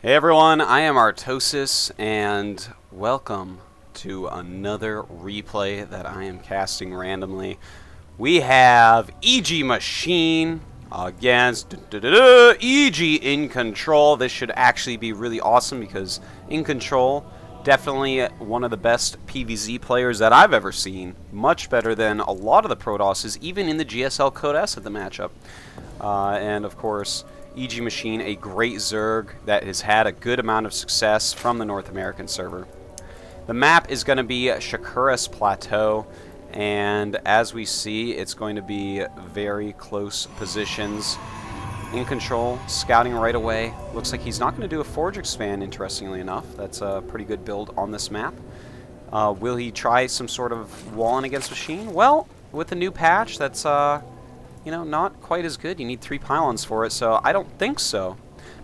Hey everyone, I am Artosis, and welcome to another replay that I am casting randomly. We have EGMachine against EGiNcontroL. This should actually be really awesome because EGMachine, definitely one of the best PvZ players that I've ever seen. Much better than a lot of the Protosses, even in the GSL Code S of the matchup. And of course, EGMachine, a great Zerg that has had a good amount of success from the North American server. The map is going to be Shakuras Plateau, and as we see, it's going to be very close positions. EGMachine scouting right away. Looks like he's not going to do a Forge expand, interestingly enough. That's a pretty good build on this map. Will he try some sort of wall-in against Machine? Well, with the new patch, that's not quite as good. You need 3 pylons for it, so I don't think so.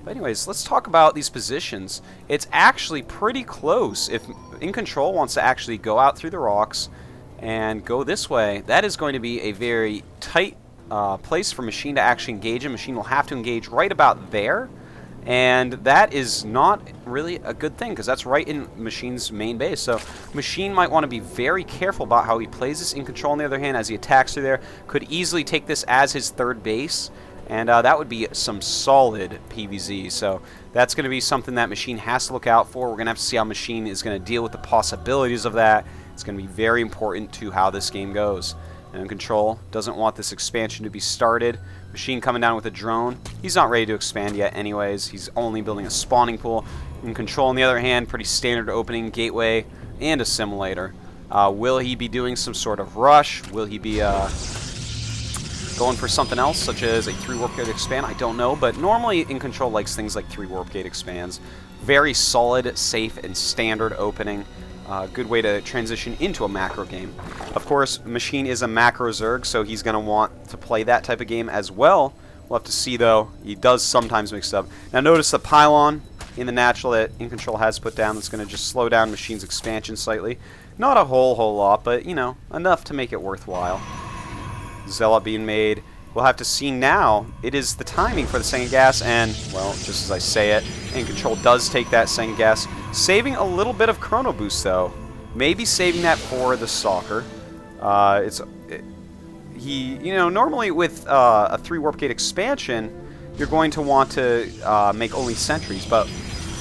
But anyways, let's talk about these positions. It's actually pretty close. If EGMachine wants to actually go out through the rocks and go this way, that is going to be a very tight place for Machine to actually engage in. Machine will have to engage right about there, and that is not really a good thing because that's right in Machine's main base. So Machine might want to be very careful about how he plays this. EGMachine, on the other hand, as he attacks through there, could easily take this as his third base, and that would be some solid PvZ. So that's going to be something that Machine has to look out for. We're going to have to see how Machine is going to deal with the possibilities of that. It's going to be very important to how this game goes. And EGMachine doesn't want this expansion to be started. Machine coming down with a drone. He's not ready to expand yet anyways. He's only building a spawning pool. EGMachine, on the other hand, pretty standard opening, gateway, and assimilator. Will he be doing some sort of rush? Will he be going for something else, such as a 3 warp gate expand? I don't know, but normally EGMachine likes things like 3 warp gate expands. Very solid, safe, and standard opening. Good way to transition into a macro game. Of course, Machine is a macro Zerg, so he's going to want to play that type of game as well. We'll have to see, though. He does sometimes mix it up. Now notice the pylon in the natural that EGMachine has put down that's going to just slow down Machine's expansion slightly. Not a whole lot, but, enough to make it worthwhile. Zealot being made. We'll have to see now. It is the timing for the second gas, and, well, just as I say it, EGMachine does take that second gas, saving a little bit of chrono boost, though. Maybe saving that for the Stalker. Normally with a 3 warp gate expansion, you're going to want to make only sentries, but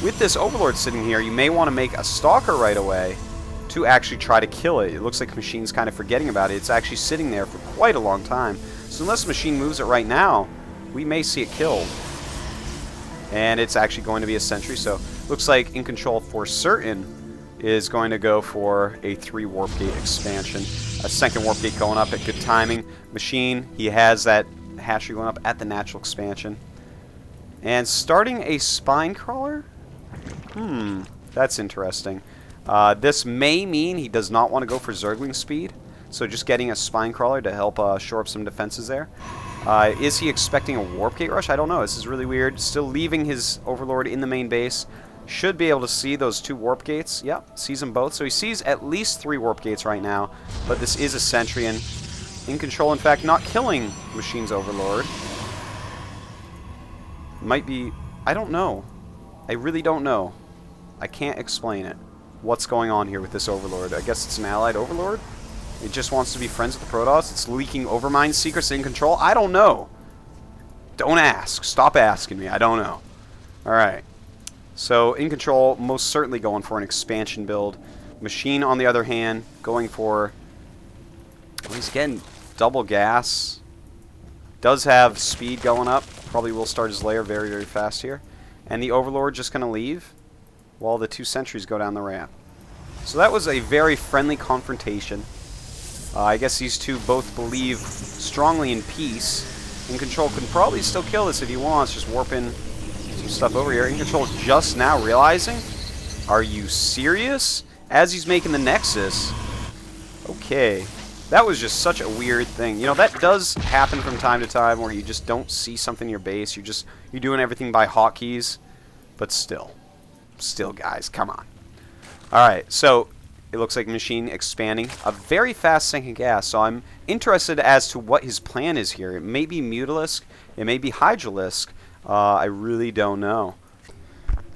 with this Overlord sitting here, you may want to make a Stalker right away to actually try to kill it. It looks like Machine's kind of forgetting about it. It's actually sitting there for quite a long time. So unless Machine moves it right now, we may see it killed. And it's actually going to be a sentry, so looks like EGMachine for certain is going to go for a 3 warp gate expansion. A second warp gate going up at good timing. Machine, he has that hatchery going up at the natural expansion. And starting a spine crawler? That's interesting. This may mean he does not want to go for Zergling speed, so just getting a spine crawler to help shore up some defenses there. Is he expecting a warp gate rush? I don't know. This is really weird. Still leaving his Overlord in the main base. Should be able to see those 2 warp gates. Yep, sees them both. So he sees at least 3 warp gates right now, but this is a sentry, and EGMachine, in fact, not killing Machine's Overlord. Might be... I don't know. I really don't know. I can't explain it. What's going on here with this Overlord? I guess it's an allied Overlord? It just wants to be friends with the Protoss? It's leaking Overmind secrets to EGMachine? I don't know. Don't ask. Stop asking me. I don't know. Alright. So, EGMachine most certainly going for an expansion build. Machine, on the other hand, going for... Well, he's getting double gas. Does have speed going up. Probably will start his lair very, very fast here. And the Overlord just going to leave while the 2 sentries go down the ramp. So that was a very friendly confrontation. I guess these two both believe strongly in peace. EGMachine can probably still kill this if he wants, just warping some stuff over here. EGMachine just now realizing, are you serious? As he's making the Nexus. Okay. That was just such a weird thing. That does happen from time to time where you just don't see something in your base. You're doing everything by hotkeys. But still, guys, come on. Alright, so it looks like Machine expanding a very fast second gas, so I'm interested as to what his plan is here. It may be Mutalisk, it may be Hydralisk, I really don't know.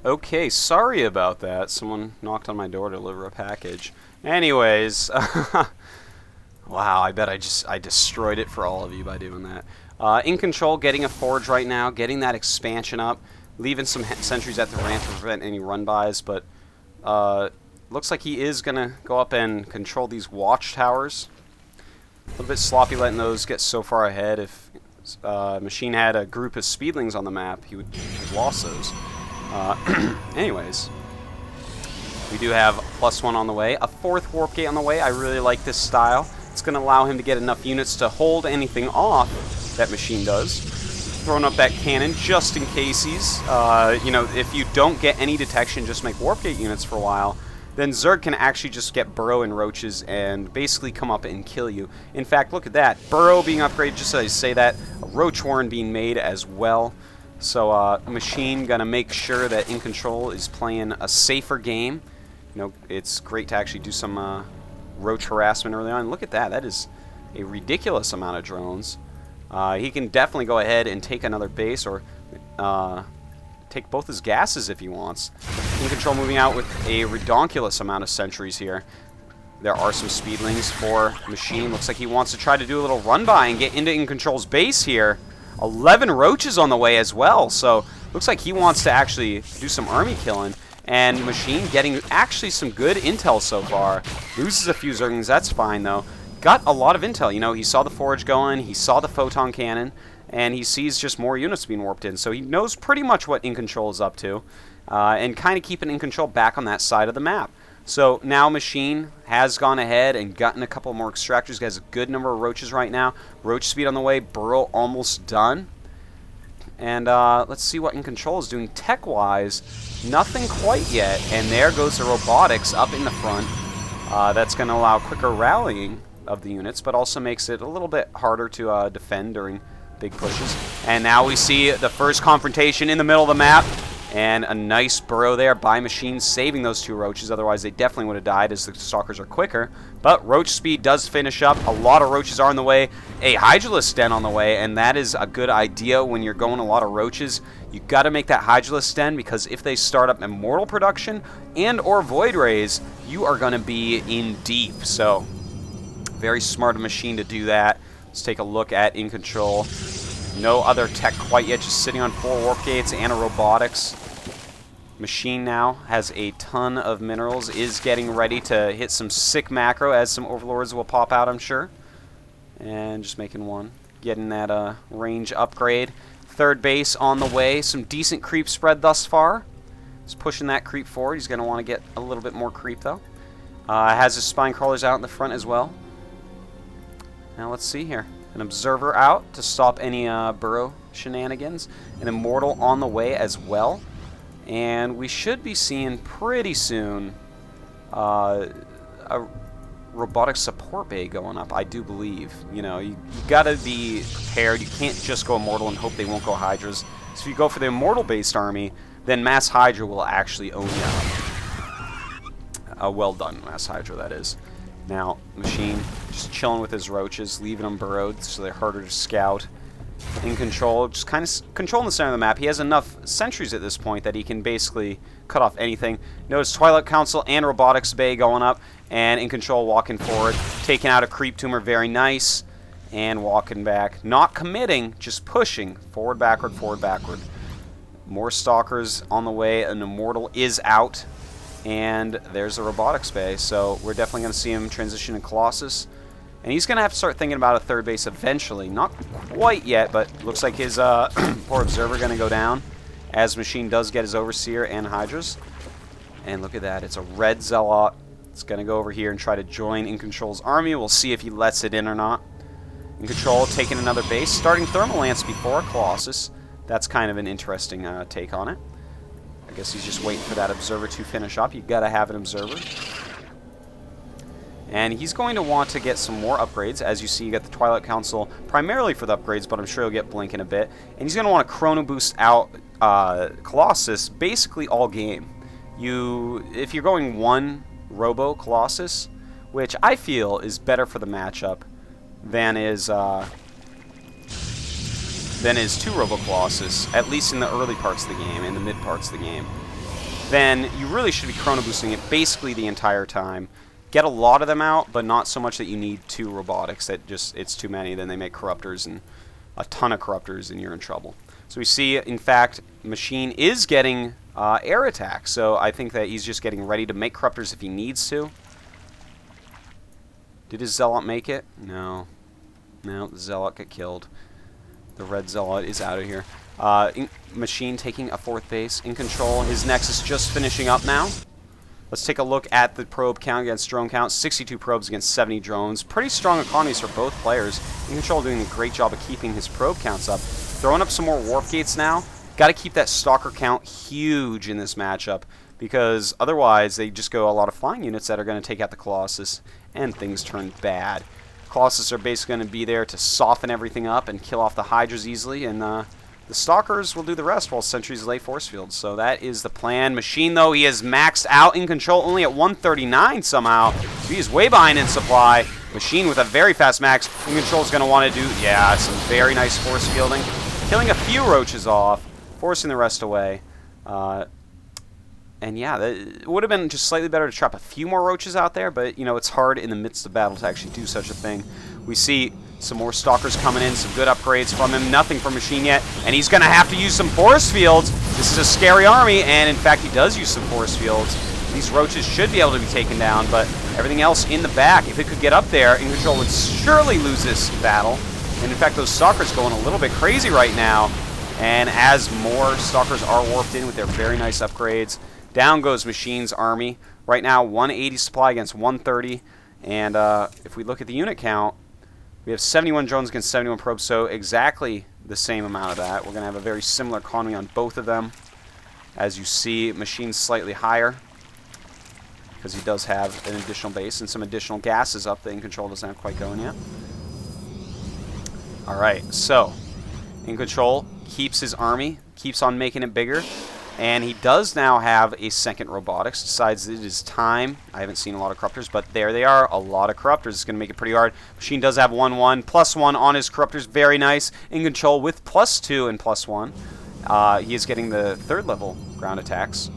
Okay, sorry about that. Someone knocked on my door to deliver a package. Anyways, wow, I bet I destroyed it for all of you by doing that. EGMachine getting a forge right now, getting that expansion up, leaving some sentries at the ramp to prevent any run-bys, but looks like he is going to go up and control these watchtowers. A little bit sloppy letting those get so far ahead. If Machine had a group of speedlings on the map, he would have lost those. Anyways, we do have +1 on the way, a 4th warp gate on the way. I really like this style. It's going to allow him to get enough units to hold anything off that Machine does. Throwing up that cannon just in case he's, you know, if you don't get any detection, just make warp gate units for a while, then Zerg can actually just get burrow and roaches and basically come up and kill you. In fact, look at that. Burrow being upgraded, just as I say that, a roach warren being made as well. So Machine gonna make sure that EGMachine is playing a safer game. You know, it's great to actually do some roach harassment early on. Look at that. That is a ridiculous amount of drones. He can definitely go ahead and take another base or take both his gases if he wants. EGMachine moving out with a redonkulous amount of sentries here. There are some speedlings for Machine. Looks like he wants to try to do a little run-by and get into EGMachine's base here. 11 roaches on the way as well, so looks like he wants to actually do some army killing. And Machine getting actually some good intel so far. Loses a few Zerglings, that's fine though. Got a lot of intel, you know, he saw the forge going, he saw the photon cannon, and he sees just more units being warped in. So he knows pretty much what EGMachine is up to, and kind of keeping EGMachine back on that side of the map. So now Machine has gone ahead and gotten a couple more extractors. He has a good number of roaches right now. Roach speed on the way, burrow almost done. And let's see what EGMachine is doing tech-wise. Nothing quite yet, and there goes the robotics up in the front. That's going to allow quicker rallying of the units, but also makes it a little bit harder to defend during big pushes. And now we see the first confrontation in the middle of the map, and a nice burrow there by Machine, saving those 2 roaches. Otherwise, they definitely would have died as the stalkers are quicker. But roach speed does finish up. A lot of roaches are on the way. A Hydralisk den on the way, and that is a good idea when you're going a lot of roaches. You got to make that Hydralisk den, because if they start up immortal production and or void rays, you are going to be in deep. So, very smart of Machine to do that. Let's take a look at EGMachine. No other tech quite yet, just sitting on 4 warp gates and a robotics. Machine now has a ton of minerals, is getting ready to hit some sick macro as some overlords will pop out, I'm sure. And just making one. Getting that range upgrade. 3rd base on the way. Some decent creep spread thus far. He's pushing that creep forward. He's going to want to get a little bit more creep, though. Has his spine crawlers out in the front as well. Now let's see here. An observer out to stop any burrow shenanigans. An immortal on the way as well. And we should be seeing pretty soon a robotic support bay going up, I do believe. You know, you gotta be prepared. You can't just go immortal and hope they won't go hydras. So if you go for the immortal-based army, then Mass Hydra will actually own you. Well done, Mass Hydra, that is. Now, Machine just chilling with his roaches, leaving them burrowed so they're harder to scout. EGMachine, just kind of controlling the center of the map. He has enough sentries at this point that he can basically cut off anything. Notice Twilight Council and Robotics Bay going up, and EGMachine walking forward, taking out a creep tumor, very nice, and walking back. Not committing, just pushing. Forward, backward, forward, backward. More stalkers on the way. An immortal is out, and there's a Robotics Bay. So we're definitely going to see him transition to Colossus. And he's going to have to start thinking about a 3rd base eventually. Not quite yet, but looks like his poor Observer going to go down as Machine does get his Overseer and Hydras. And look at that. It's a red Zealot. It's going to go over here and try to join EGMachine's army. We'll see if he lets it in or not. EGMachine taking another base. Starting Thermal Lance before Colossus. That's kind of an interesting take on it. I guess he's just waiting for that Observer to finish up. You've got to have an Observer. And he's going to want to get some more upgrades. As you see, you got the Twilight Council primarily for the upgrades, but I'm sure he'll get Blink in a bit. And he's going to want to Chrono Boost out Colossus basically all game. If you're going 1 Robo Colossus, which I feel is better for the matchup than is 2 Robo Colossus, at least in the early parts of the game, in the mid parts of the game. then you really should be chrono boosting it basically the entire time. Get a lot of them out, but not so much that you need 2 robotics. That just, it's too many. Then they make corruptors, and a ton of corruptors, and you're in trouble. So we see, in fact, Machine is getting air attack. So I think that he's just getting ready to make corruptors if he needs to. Did his Zealot make it? No. No, the Zealot got killed. The red Zealot is out of here. Machine taking a 4th base. EGiNcontroL. His Nexus just finishing up now. Let's take a look at the probe count against drone count. 62 probes against 70 drones. Pretty strong economies for both players. EGiNcontroL doing a great job of keeping his probe counts up. Throwing up some more warp gates now. Got to keep that stalker count huge in this matchup, because otherwise they just go a lot of flying units that are going to take out the Colossus, and things turn bad. Colossus are basically going to be there to soften everything up and kill off the Hydras easily, and the Stalkers will do the rest while Sentries lay force fields. So that is the plan. Machine, though, he has maxed out. EGiNcontroL only at 139 somehow. He is way behind in supply. Machine with a very fast max. EGiNcontroL is going to want to do, yeah, some very nice force fielding. Killing a few roaches off, forcing the rest away. And yeah, it would have been just slightly better to trap a few more roaches out there, but, you know, it's hard in the midst of battle to actually do such a thing. We see some more Stalkers coming in, some good upgrades from him. Nothing from Machine yet, and he's going to have to use some force fields. This is a scary army, and in fact, he does use some force fields. These roaches should be able to be taken down, but everything else in the back, if it could get up there, EGiNcontroL would surely lose this battle. And in fact, those Stalkers going a little bit crazy right now. And as more Stalkers are warped in with their very nice upgrades, down goes Machine's army. Right now, 180 supply against 130. And if we look at the unit count, we have 71 drones against 71 probes, so exactly the same amount of that. We're going to have a very similar economy on both of them. As you see, Machine's slightly higher, because he does have an additional base and some additional gases up that EGiNcontroL doesn't have quite going yet. Alright, so EGiNcontroL keeps his army, keeps on making it bigger. And he does now have a second robotics. Decides it is time. I haven't seen a lot of corruptors, but there they are. A lot of corruptors. It's going to make it pretty hard. Machine does have 1/1. +1 on his corruptors. Very nice. EGiNcontroL with +2 and +1. He is getting the 3rd level ground attacks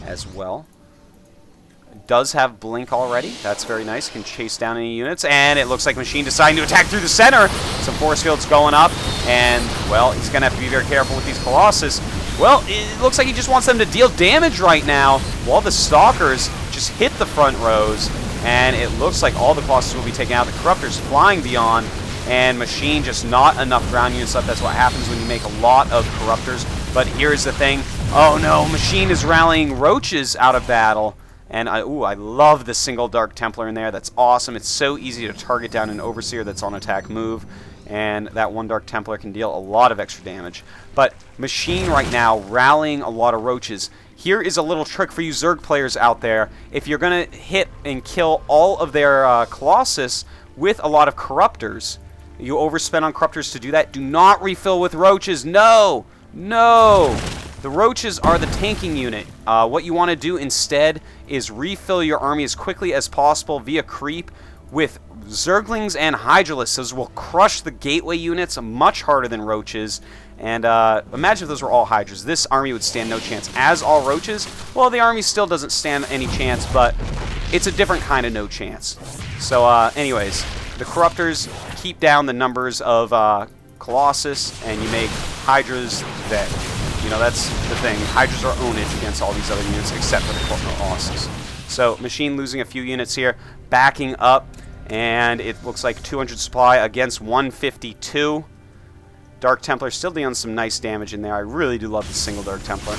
as well. Does have blink already. That's very nice. Can chase down any units. And it looks like Machine deciding to attack through the center. Some force fields going up. And, well, he's going to have to be very careful with these Colossus. Well, it looks like he just wants them to deal damage right now, while the Stalkers just hit the front rows. And it looks like all the Colossus will be taken out. The Corruptors flying beyond. And Machine just not enough ground units up. That's what happens when you make a lot of Corruptors. But here's the thing. Oh, no. Machine is rallying roaches out of battle. And I love the single Dark Templar in there. That's awesome. It's so easy to target down an Overseer that's on attack move. And that one Dark Templar can deal a lot of extra damage. But Machine right now rallying a lot of roaches. Here is a little trick for you Zerg players out there. If you're going to hit and kill all of their Colossus with a lot of Corruptors, you overspend on Corruptors to do that, do not refill with roaches. No! No! The roaches are the tanking unit. What you want to do instead is refill your army as quickly as possible via creep with Zerglings and Hydralisks. Those will crush the gateway units much harder than roaches. And imagine if those were all Hydras. This army would stand no chance. As all roaches, well, the army still doesn't stand any chance, but it's a different kind of no chance. So anyways, the Corruptors keep down the numbers of Colossus, and you make Hydras that, you know, that's the thing. Hydras are ownage against all these other units except for the Colossus. So Machine losing a few units here, backing up, and it looks like 200 supply against 152. Dark Templar still dealing some nice damage in there. I really do love the single Dark Templar.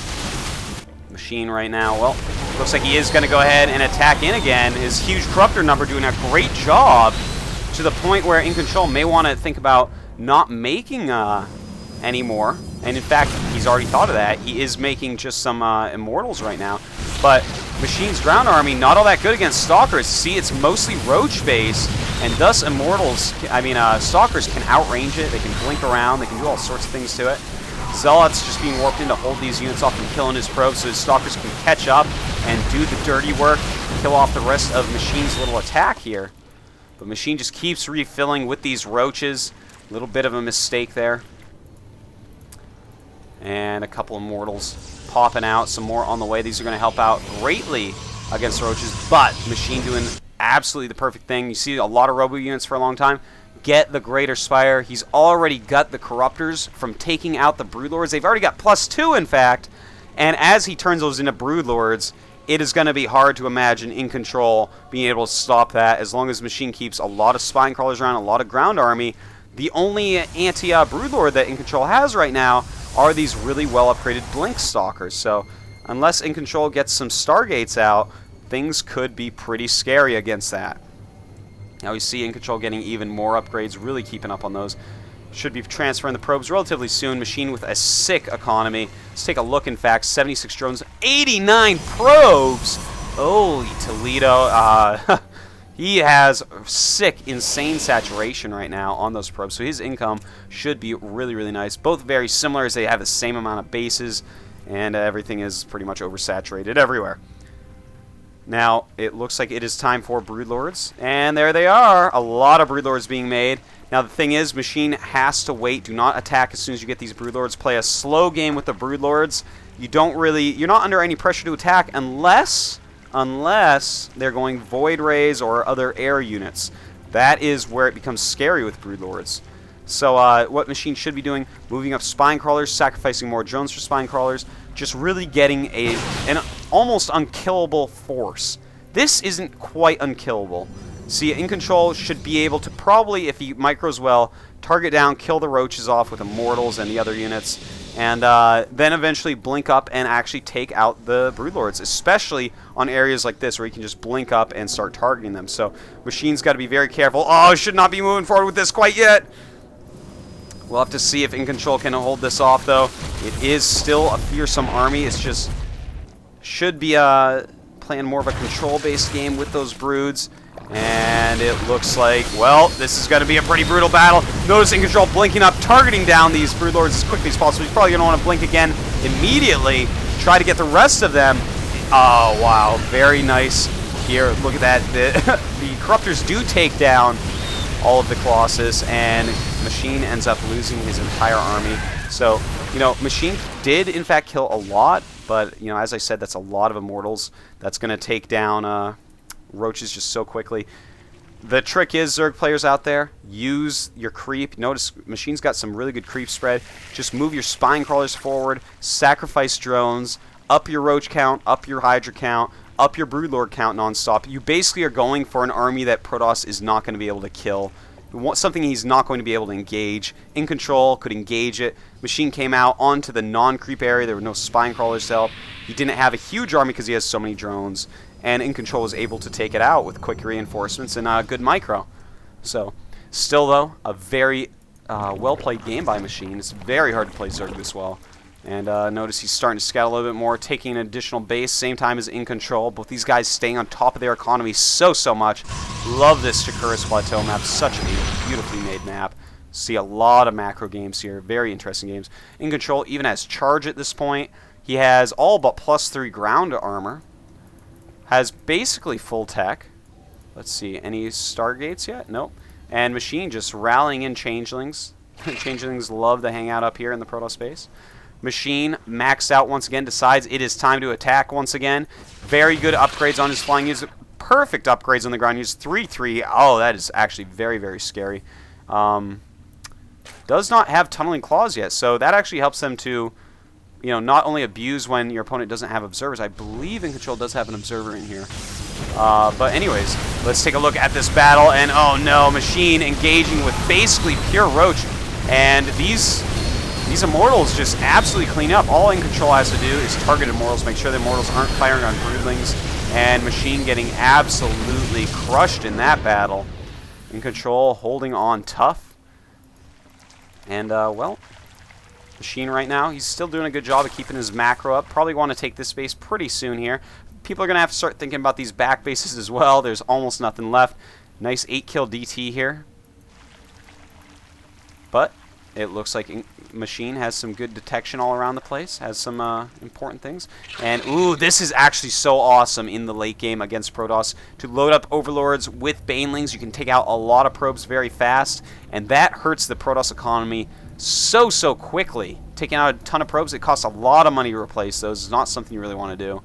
Machine right now, well, looks like he is going to go ahead and attack in again. His huge Corruptor number doing a great job, to the point where EGiNcontroL may want to think about not making any more. And in fact, he's already thought of that. He is making just some Immortals right now. But Machine's ground army, not all that good against Stalkers. See, it's mostly Roach base, and thus Immortals, Stalkers can outrange it. They can blink around. They can do all sorts of things to it. Zealot's just being warped in to hold these units off from killing his probes, so his Stalkers can catch up and do the dirty work, kill off the rest of Machine's little attack here. But Machine just keeps refilling with these Roaches. A little bit of a mistake there. And a couple Immortals. popping out. Some more on the way. These are going to help out greatly against the roaches, but Machine doing absolutely the perfect thing. You see a lot of robo units for a long time. Get the Greater Spire. He's already got the Corruptors from taking out the Broodlords. They've already got +2, in fact. And as he turns those into Broodlords, it is going to be hard to imagine EGiNcontroL being able to stop that as long as Machine keeps a lot of Spine Crawlers around, a lot of ground army. The only anti-Broodlord that EGiNcontroL has right now are these really well-upgraded Blink Stalkers. So unless EGiNcontroL gets some Stargates out, things could be pretty scary against that. Now we see EGiNcontroL getting even more upgrades, really keeping up on those. Should be transferring the probes relatively soon. Machine with a sick economy. Let's take a look, in fact. 76 drones, 89 probes! Holy Toledo. He has sick, insane saturation right now on those probes, so his income should be really, really nice. Both very similar as they have the same amount of bases, and everything is pretty much oversaturated everywhere. Now, it looks like it is time for Broodlords, and there they are. A lot of Broodlords being made. Now, the thing is, Machine has to wait. Do not attack as soon as you get these Broodlords. Play a slow game with the Broodlords. You're not under any pressure to attack unless they're going Void Rays or other air units. That is where it becomes scary with Broodlords. So what Machine should be doing, moving up Spine Crawlers, sacrificing more drones for Spine Crawlers, just really getting an almost unkillable force. This isn't quite unkillable. See, EGiNcontroL should be able to probably, if he micros well, target down, kill the roaches off with Immortals and the other units, and then eventually blink up and actually take out the Broodlords, especially on areas like this where you can just blink up and start targeting them. So Machine's got to be very careful. Oh, should not be moving forward with this quite yet. We'll have to see if EGiNcontroL can hold this off, though. It is still a fearsome army. It's just should be playing more of a control-based game with those broods. And it looks like, well, this is going to be a pretty brutal battle. Notice EGiNcontroL blinking up, targeting down these Broodlords as quickly as possible. He's probably going to want to blink again immediately, try to get the rest of them. Oh, wow, very nice here. Look at that. The Corruptors do take down all of the Colossus, and Machine ends up losing his entire army. So, Machine did, in fact, kill a lot, but, as I said, that's a lot of Immortals. That's going to take down roaches just so quickly. The trick is, Zerg players out there, use your creep. Notice Machine's got some really good creep spread. Just move your Spine Crawlers forward, sacrifice drones, up your roach count, up your Hydra count, up your Broodlord count nonstop. You basically are going for an army that Protoss is not going to be able to kill. Something he's not going to be able to engage. EGiNcontroL could engage it. Machine came out onto the non-creep area. There were no Spine Crawlers to help. He didn't have a huge army because he has so many drones. And EGiNcontroL was able to take it out with quick reinforcements and a good micro. So, still though, a very well-played game by Machine. It's very hard to play Zerg this well. And notice he's starting to scout a little bit more, taking an additional base, same time as EGiNcontroL. Both these guys staying on top of their economy so much. Love this Shakuras Plateau map. Such a beautifully made map. See a lot of macro games here. Very interesting games. EGiNcontroL even has charge at this point. He has all but +3 ground armor. Has basically full tech. Let's see, any Stargates yet? Nope. And Machine just rallying in Changelings. Changelings love to hang out up here in the Protoss space. Machine maxed out once again, decides it is time to attack once again. Very good upgrades on his flying units. Perfect upgrades on the ground units. 3-3. Oh, that is actually very, very scary. Does not have Tunneling Claws yet, so that actually helps them to not only abuse when your opponent doesn't have observers. I believe EGiNcontroL does have an observer in here. But anyways, let's take a look at this battle. And oh no, Machine engaging with basically pure roach. And these Immortals just absolutely clean up. All EGiNcontroL has to do is target Immortals, make sure the Immortals aren't firing on Broodlings. And Machine getting absolutely crushed in that battle. EGiNcontroL holding on tough. And, well, Machine right now, he's still doing a good job of keeping his macro up. Probably want to take this base pretty soon here. People are going to have to start thinking about these back bases as well. There's almost nothing left. Nice 8-kill DT here. But it looks like Machine has some good detection all around the place. Has some important things. And, ooh, this is actually so awesome in the late game against Protoss. To load up Overlords with Banelings, you can take out a lot of probes very fast. And that hurts the Protoss economy so quickly, taking out a ton of probes. It costs a lot of money to replace those. It's not something you really want to do.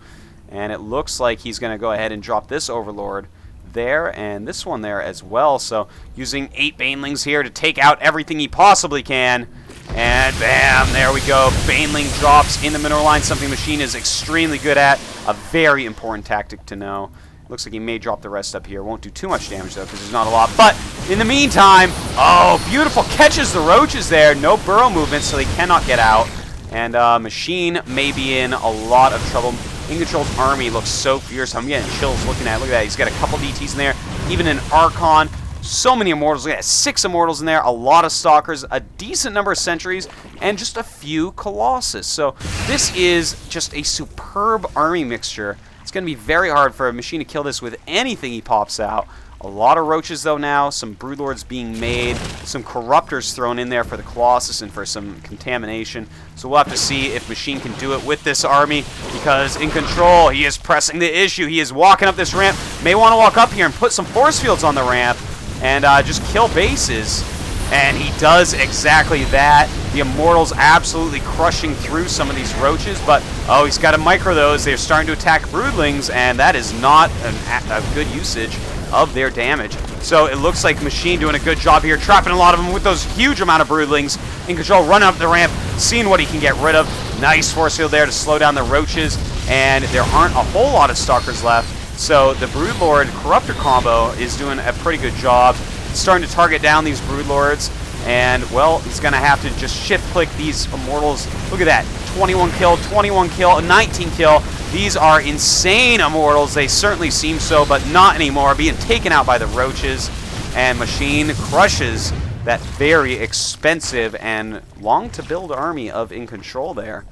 And it looks like he's going to go ahead and drop this Overlord there and this one there as well. So using 8 Banelings here to take out everything he possibly can. And bam, there we go. Baneling drops in the mineral line, something Machine is extremely good at. A very important tactic to know. Looks like he may drop the rest up here. Won't do too much damage, though, because there's not a lot. But in the meantime, oh, beautiful. Catches the roaches there. No burrow movement, so they cannot get out. And Machine may be in a lot of trouble. EGiNcontrol's army looks so fierce. I'm getting chills looking at it. Look at that. He's got a couple DTs in there, even an Archon. So many Immortals. Look at that. 6 Immortals in there, a lot of Stalkers, a decent number of Sentries, and just a few Colossus. So this is just a superb army mixture. It's going to be very hard for a Machine to kill this with anything he pops out. A lot of Roaches, though, now. Some Broodlords being made. Some Corruptors thrown in there for the Colossus and for some contamination. So we'll have to see if Machine can do it with this army, because EGiNcontroL, he is pressing the issue. He is walking up this ramp. May want to walk up here and put some force fields on the ramp and just kill bases. And he does exactly that. The Immortals absolutely crushing through some of these Roaches, but oh, he's got to micro those. They're starting to attack Broodlings, and that is not a good usage of their damage. So it looks like Machine doing a good job here, trapping a lot of them with those huge amount of Broodlings. EGiNcontroL running up the ramp, seeing what he can get rid of. Nice force field there to slow down the Roaches, and there aren't a whole lot of Stalkers left. So the Broodlord Corruptor combo is doing a pretty good job. Starting to target down these Broodlords, and well, he's gonna have to just shift click these Immortals. Look at that, 21 kill, 21 kill, 19 kill. These are insane Immortals. They certainly seem so, but not anymore. Being taken out by the Roaches, and Machine crushes that very expensive and long to build army of EGiNcontroL there.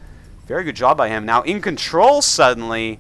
Very good job by him. Now EGiNcontroL suddenly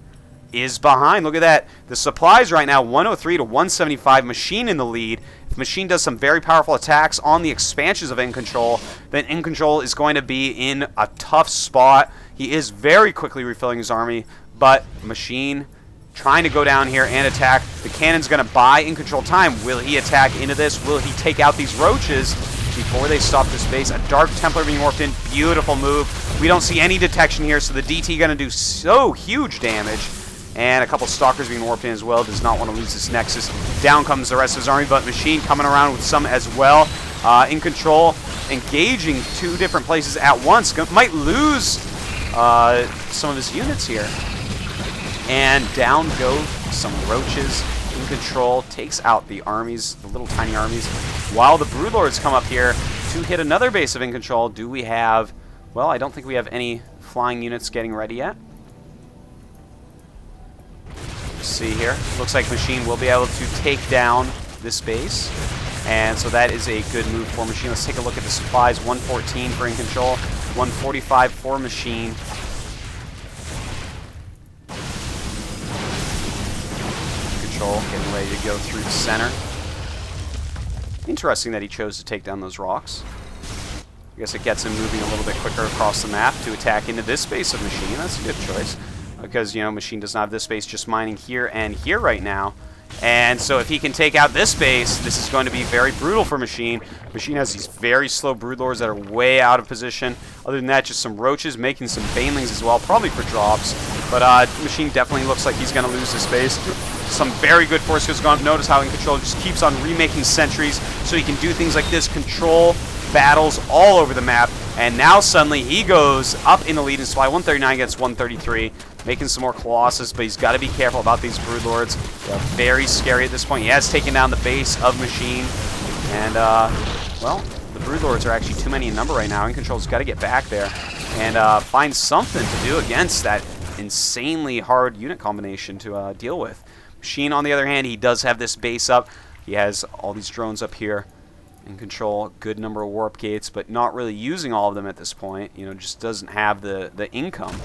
is behind. Look at that. The supplies right now, 103 to 175. Machine in the lead. If Machine does some very powerful attacks on the expansions of EGiNcontroL, then EGiNcontroL is going to be in a tough spot. He is very quickly refilling his army, but Machine trying to go down here and attack. The cannon's going to buy EGiNcontroL time. Will he attack into this? Will he take out these Roaches before they stop this base? A Dark Templar being warped in. Beautiful move. We don't see any detection here, so the DT going to do so huge damage. And a couple Stalkers being warped in as well. Does not want to lose this Nexus. Down comes the rest of his army, but Machine coming around with some as well. EGiNcontroL engaging 2 different places at once. Might lose some of his units here. And down go some Roaches. EGiNcontroL takes out the armies, the little tiny armies, while the Broodlords come up here to hit another base of EGiNcontroL. Do we have... Well, I don't think we have any flying units getting ready yet. See here, looks like Machine will be able to take down this base, and so that is a good move for Machine. Let's take a look at the supplies. 114 for EGiNcontroL, 145 for Machine. EGiNcontroL getting ready to go through the center. Interesting that he chose to take down those rocks. I guess it gets him moving a little bit quicker across the map to attack into this base of Machine. That's a good choice, because, you know, Machine does not have this base, just mining here and here right now. And so if he can take out this base, this is going to be very brutal for Machine. Machine has these very slow Broodlords that are way out of position. Other than that, just some Roaches, making some Banelings as well, probably for drops. But Machine definitely looks like he's going to lose this base. Some very good force fields going. Notice how EGiNcontroL just keeps on remaking sentries, so he can do things like this, control battles all over the map. And now suddenly he goes up in the lead in supply, 139 against 133. Making some more Colossus, but he's got to be careful about these Broodlords. They're very scary at this point. He has taken down the base of Machine. And, well, the Broodlords are actually too many in number right now. EGiNcontrol's got to get back there and find something to do against that insanely hard unit combination to deal with. Machine, on the other hand, he does have this base up. He has all these drones up here. EGiNcontrol, good number of warp gates, but not really using all of them at this point. You know, just doesn't have the income.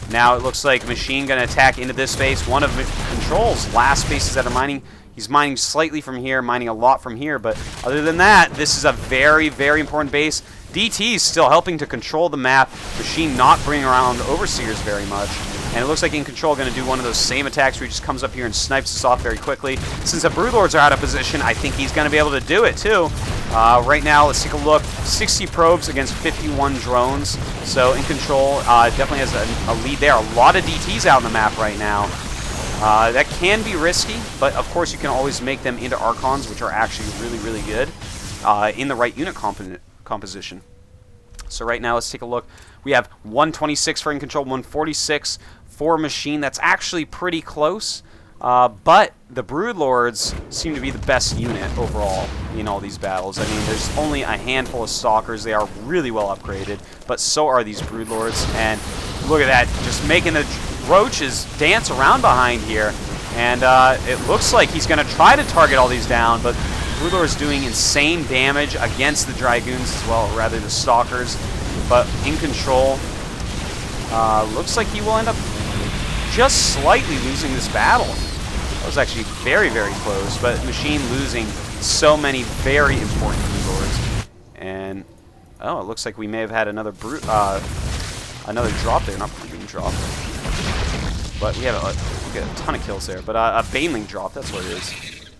Now it looks like Machine going to attack into this base. One of EGiNcontrol's last bases that are mining. He's mining slightly from here, mining a lot from here, but other than that, this is a very, very important base. DT is still helping to control the map. Machine not bringing around Overseers very much. And it looks like EGiNcontroL going to do one of those same attacks where he just comes up here and snipes us off very quickly. Since the Broodlords are out of position, I think he's going to be able to do it too. Right now, let's take a look. 60 probes against 51 drones. So EGiNcontroL definitely has a lead there. A lot of DTs out on the map right now. That can be risky, but of course you can always make them into Archons, which are actually really, really good in the right unit composition. So right now, let's take a look. We have 126 for EGiNcontroL, 146 for Machine. That's actually pretty close, but the Broodlords seem to be the best unit overall in all these battles. I mean, there's only a handful of Stalkers. They are really well upgraded, but so are these Broodlords. And look at that, just making the Roaches dance around behind here. And it looks like he's going to try to target all these down, but Broodlord is doing insane damage against the Dragoons as well, or rather the Stalkers. But EGiNcontroL looks like he will end up just slightly losing this battle. That was actually very, very close, but Machine losing so many very important Broodlords. And, oh, it looks like we may have had another another drop there, not Brooding drop. But we had a ton of kills there. But a Baneling drop, that's what it is.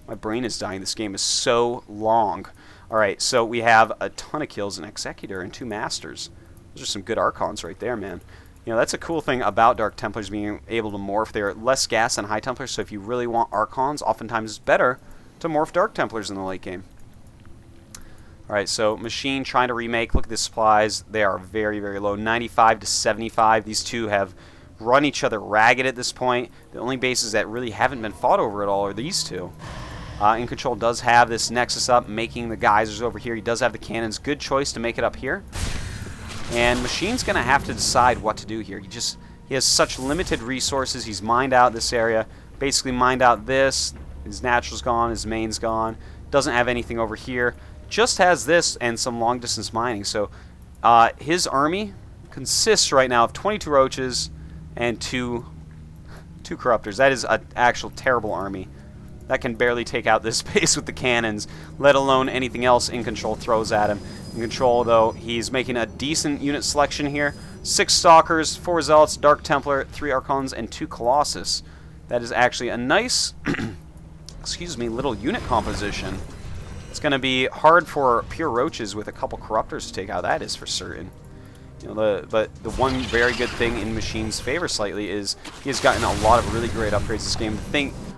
My brain is dying. This game is so long. Alright, so we have a ton of kills, an Executor and 2 Masters. Those are some good Archons right there, man. You know, that's a cool thing about Dark Templars being able to morph. They're less gas than High Templars, so if you really want Archons, oftentimes it's better to morph Dark Templars in the late game. Alright, so Machine trying to remake. Look at the supplies. They are very, very low. 95 to 75. These two have run each other ragged at this point. The only bases that really haven't been fought over at all are these two. EGiNcontroL does have this Nexus up, making the geysers over here. He does have the cannons. Good choice to make it up here. And Machine's going to have to decide what to do here. He has such limited resources. He's mined out this area. Basically mined out this. His natural's gone. His main's gone. Doesn't have anything over here. Just has this and some long-distance mining. So his army consists right now of 22 Roaches and two Corruptors. That is an actual terrible army. That can barely take out this base with the cannons, let alone anything else EGiNcontroL throws at him. EGiNcontroL, though, he's making a decent unit selection here. 6 Stalkers, 4 Zealots, Dark Templar, 3 Archons, and 2 Colossus. That is actually a nice, excuse me, little unit composition. It's going to be hard for pure Roaches with a couple Corruptors to take out, that is for certain. You know, but the one very good thing in Machine's favor slightly is he has gotten a lot of really great upgrades this game.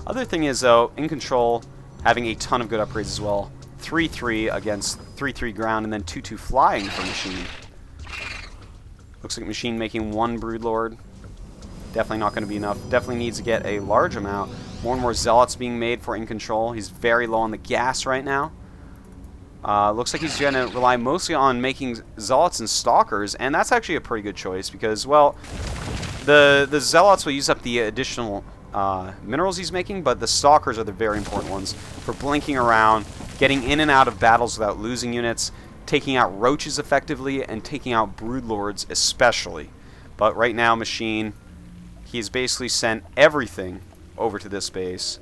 Other thing is, though, EGiNcontroL having a ton of good upgrades as well. 3-3 against 3-3 ground, and then 2-2 flying for Machine. Looks like Machine making 1 Broodlord. Definitely not going to be enough. Definitely needs to get a large amount. More and more Zealots being made for EGiNcontroL. He's very low on the gas right now. Looks like he's going to rely mostly on making Zealots and Stalkers, and that's actually a pretty good choice because, well, the Zealots will use up the additional minerals he's making, but the Stalkers are the very important ones for blinking around, getting in and out of battles without losing units, taking out Roaches effectively, and taking out Broodlords especially. But right now, Machine, he's basically sent everything over to this base.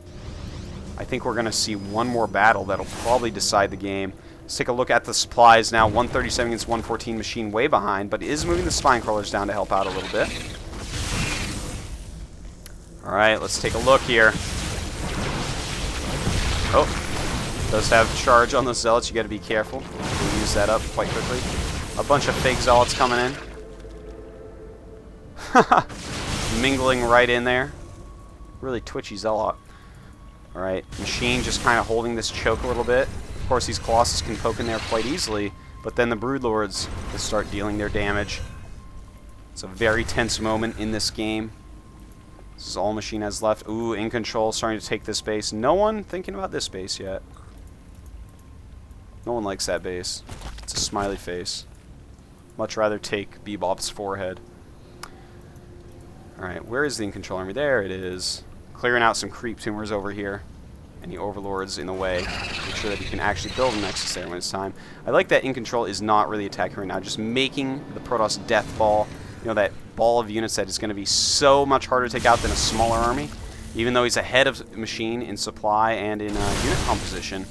I think we're going to see one more battle that'll probably decide the game. Let's take a look at the supplies now. 137 against 114, Machine way behind, but is moving the Spine Crawlers down to help out a little bit. Alright, let's take a look here. Oh, does have charge on the Zealots. You got to be careful. We'll use that up quite quickly. A bunch of fake Zealots coming in. Mingling right in there. Really twitchy Zealot. Alright, Machine just kind of holding this choke a little bit. Of course, these Colossus can poke in there quite easily, but then the Broodlords will start dealing their damage. It's a very tense moment in this game. This is all Machine has left. Ooh, EGiNcontroL starting to take this base. No one thinking about this base yet. No one likes that base. It's a smiley face. Much rather take Bebop's forehead. Alright, where is the EGiNcontroL army? There it is. Clearing out some creep tumors over here. Any overlords in the way. Make sure that he can actually build a Nexus there when it's time. I like that EGiNcontroL is not really attacking right now. Just making the Protoss death ball. You know, that ball of units that is going to be so much harder to take out than a smaller army. Even though he's ahead of Machine in supply and in unit composition,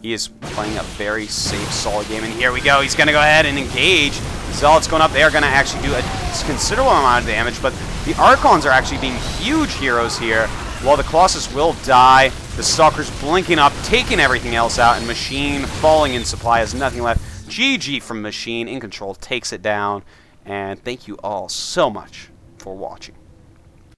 he is playing a very safe, solid game. And here we go. He's going to go ahead and engage. Zealots going up. They are going to actually do a considerable amount of damage, but The Archons are actually being huge heroes here, while the Colossus will die. The Stalker's blinking up, taking everything else out, and Machine falling in supply, has nothing left. GG from Machine. EGiNcontroL takes it down, and thank you all so much for watching.